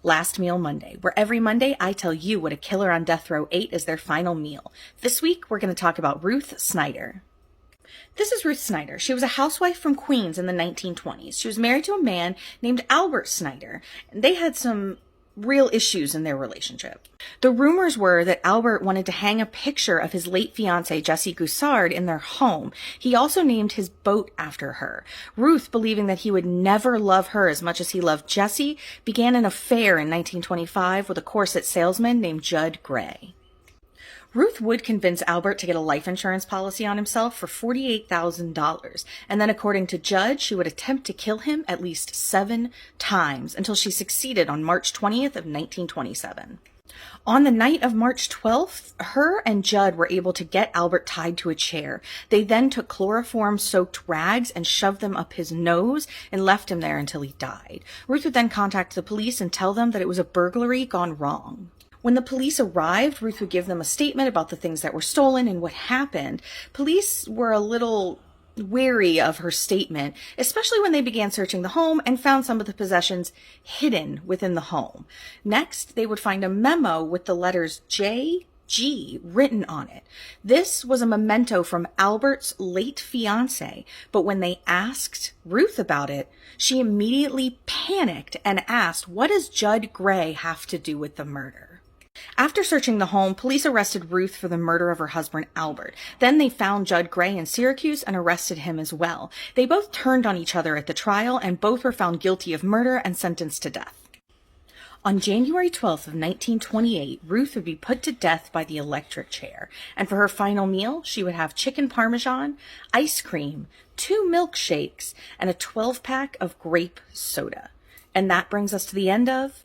Last Meal Monday, where every Monday I tell you what a killer on death row ate as their final meal. This week, we're going to talk about Ruth Snyder. This is Ruth Snyder. She was a housewife from Queens in the 1920s. She was married to a man named Albert Snyder, and they had some real issues in their relationship. The rumors were that Albert wanted to hang a picture of his late fiancée, Jessie Goussard, in their home. He also named his boat after her. Ruth, believing that he would never love her as much as he loved Jessie, began an affair in 1925 with a corset salesman named Judd Gray. Ruth would convince Albert to get a life insurance policy on himself for $48,000, and then according to Judd, she would attempt to kill him at least 7 times until she succeeded on March 20th of 1927. On the night of March 12th, her and Judd were able to get Albert tied to a chair. They then took chloroform-soaked rags and shoved them up his nose and left him there until he died. Ruth would then contact the police and tell them that it was a burglary gone wrong. When the police arrived, Ruth would give them a statement about the things that were stolen and what happened. Police were a little wary of her statement, especially when they began searching the home and found some of the possessions hidden within the home. Next, they would find a memo with the letters J.G. written on it. This was a memento from Albert's late fiancé, but when they asked Ruth about it, she immediately panicked and asked, "What does Judd Gray have to do with the murder?" After searching the home, police arrested Ruth for the murder of her husband, Albert. Then they found Judd Gray in Syracuse and arrested him as well. They both turned on each other at the trial, and both were found guilty of murder and sentenced to death. On January 12th of 1928, Ruth would be put to death by the electric chair, and for her final meal, she would have chicken parmesan, ice cream, 2 milkshakes, and a 12-pack of grape soda. And that brings us to the end of